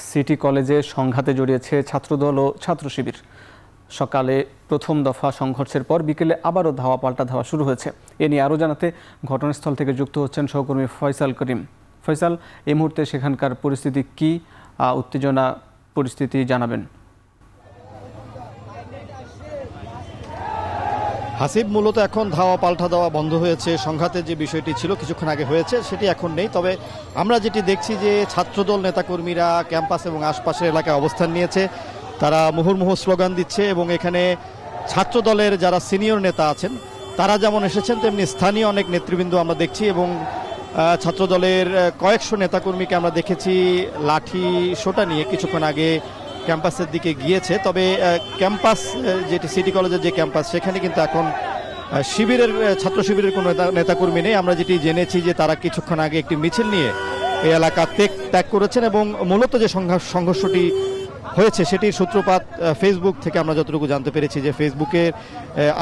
City কলেজে সংঘাতে জড়িয়েছে ছাত্রদল ও ছাত্র শিবির। সকালে প্রথম দফা সংঘর্ষের পর বিকেলে আবারও ধাওয়া পাল্টা ধাওয়া শুরু হয়েছে। এ নিয়ে আরও জানাতে ঘটনাস্থল থেকে যুক্ত হচ্ছেন সহকর্মী ফয়সাল করিম। ফয়সাল, এই মুহূর্তে সেখানকার পরিস্থিতি কি, উত্তেজনা পরিস্থিতি জানাবেন। হাসিব, মূলত এখন ধাওয়া পাল্টা দেওয়া বন্ধ হয়েছে। সংঘাতের যে বিষয়টি ছিল কিছুক্ষণ আগে হয়েছে সেটি এখন নেই। তবে আমরা যেটি দেখছি যে ছাত্রদল নেতাকর্মীরা ক্যাম্পাস এবং আশপাশের এলাকায় অবস্থান নিয়েছে। তারা মুহুর্মুহু স্লোগান দিচ্ছে এবং এখানে ছাত্রদলের যারা সিনিয়র নেতা আছেন তারা যেমন এসেছেন তেমনি স্থানীয় অনেক নেতৃবৃন্দ আমরা দেখছি এবং ছাত্রদলের কয়েকশো নেতাকর্মীকে আমরা দেখেছি লাঠি সোটা নিয়ে কিছুক্ষণ আগে ক্যাম্পাসের দিকে গিয়েছে। তবে ক্যাম্পাস যেটি সিটি কলেজের যে ক্যাম্পাস সেখানে কিন্তু এখন ছাত্র শিবিরের কোনো নেতাকর্মী নেই। আমরা যেটি জেনেছি যে তারা কিছুক্ষণ আগে একটি মিছিল নিয়ে এই এলাকা ত্যাগ করেছেন এবং মূলত যে সংঘর্ষটি হয়েছে সেটির সূত্রপাত ফেসবুক থেকে আমরা যতটুকু জানতে পেরেছি যে ফেসবুকের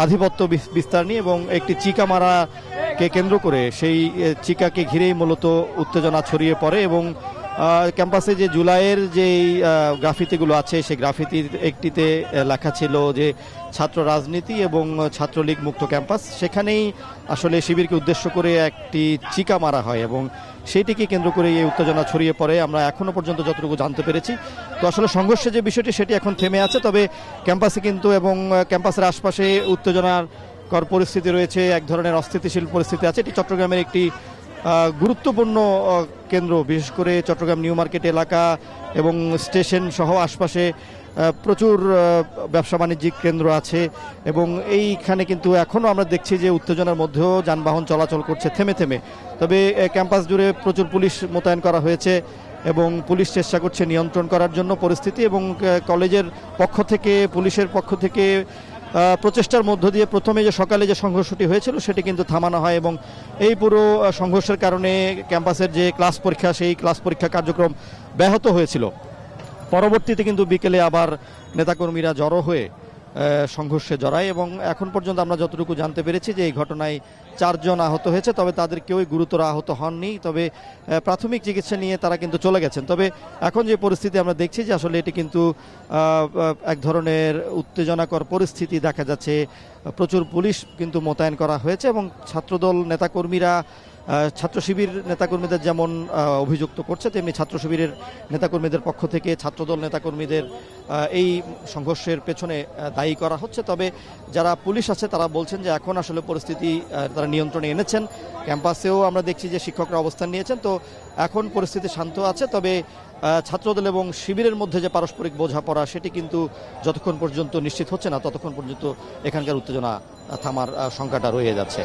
আধিপত্য বিস্তার নিয়ে এবং একটি চিকা মারাকে কেন্দ্র করে সেই চিকাকে ঘিরেই মূলত উত্তেজনা ছড়িয়ে পড়ে এবং ক্যাম্পাসে যে জুলাইয়ের যে গ্রাফিতিগুলো আছে সেই গ্রাফিতির একটিতে লেখা ছিল যে ছাত্র রাজনীতি এবং ছাত্রলীগ মুক্ত ক্যাম্পাস। সেখানেই আসলে শিবিরকে উদ্দেশ্য করে একটি চিকা মারা হয় এবং সেইটিকে কেন্দ্র করে এই উত্তেজনা ছড়িয়ে পড়ে আমরা এখনো পর্যন্ত যতটুকু জানতে পেরেছি। তো আসলে সংঘর্ষের যে বিষয়টি সেটি এখন থেমে আছে, তবে ক্যাম্পাসে কিন্তু এবং ক্যাম্পাসের আশপাশে উত্তেজনাকর পরিস্থিতি রয়েছে, এক ধরনের অস্থিতিশীল পরিস্থিতি আছে। এটি চট্টগ্রামের একটি গুরুত্বপূর্ণ কেন্দ্র, বিশেষ করে চট্টগ্রাম নিউ মার্কেট এলাকা এবং স্টেশন সহ আশপাশে প্রচুর ব্যবসা বাণিজ্যিক কেন্দ্র আছে এবং এইখানে কিন্তু এখনও আমরা দেখছি যে উত্তেজনার মধ্যেও যানবাহন চলাচল করছে থেমে থেমে। তবে ক্যাম্পাস জুড়ে প্রচুর পুলিশ মোতায়েন করা হয়েছে এবং পুলিশ চেষ্টা করছে নিয়ন্ত্রণ করার জন্য পরিস্থিতি এবং কলেজের পক্ষ থেকে পুলিশের পক্ষ থেকে প্রচেষ্টার মধ্য দিয়ে প্রথমে যে সকালে যে সংঘর্ষটি হয়েছিল সেটি কিন্তু থামানো হয় এবং এই পুরো সংঘর্ষের কারণে ক্যাম্পাসের যে ক্লাস পরীক্ষা সেই ক্লাস পরীক্ষা কার্যক্রম ব্যাহত হয়েছিল। পরবর্তীতে কিন্তু বিকেলে আবার নেতাকর্মীরা জড়ো হয়ে সংঘর্ষে জড়ায় এবং এখন পর্যন্ত আমরা যতটুকু জানতে পেরেছি যে এই ঘটনায় 4 জন আহত হয়েছে, তবে তাদের কেউই গুরুতর আহত হননি। তবে প্রাথমিক চিকিৎসা নিয়ে তারা কিন্তু চলে গেছেন। তবে এখন যে পরিস্থিতি আমরা দেখছি যে আসলে এটি কিন্তু এক ধরনের উত্তেজনাকর পরিস্থিতি দেখা যাচ্ছে। প্রচুর পুলিশ কিন্তু মোতায়েন করা হয়েছে এবং ছাত্রদল নেতাকর্মীরা ছাত্র শিবির নেতাকর্মীদের যেমন অভিযুক্ত করছে তেমনি ছাত্র শিবিরের নেতাকর্মীদের পক্ষ থেকে ছাত্রদল নেতাকর্মীদের এই সংঘর্ষের পেছনে দায়ী করা হচ্ছে। তবে যারা পুলিশ আছে তারা বলছেন যে এখন আসলে পরিস্থিতি তারা নিয়ন্ত্রণে এনেছেন। ক্যাম্পাসেও আমরা দেখছি যে শিক্ষকরা অবস্থান নিয়েছেন, তো এখন পরিস্থিতি শান্ত আছে। তবে ছাত্রদল এবং শিবিরের মধ্যে যে পারস্পরিক বোঝাপড়া সেটি কিন্তু যতক্ষণ পর্যন্ত নিশ্চিত হচ্ছে না ততক্ষণ পর্যন্ত এখানকার উত্তেজনা থামার শঙ্কাটা রয়ে যাচ্ছে।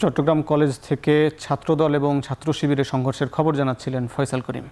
চট্টগ্রাম কলেজ থেকে ছাত্রদল এবং ছাত্র শিবিরের সংঘর্ষের খবর জানাচ্ছিলেন ফয়সাল করিম।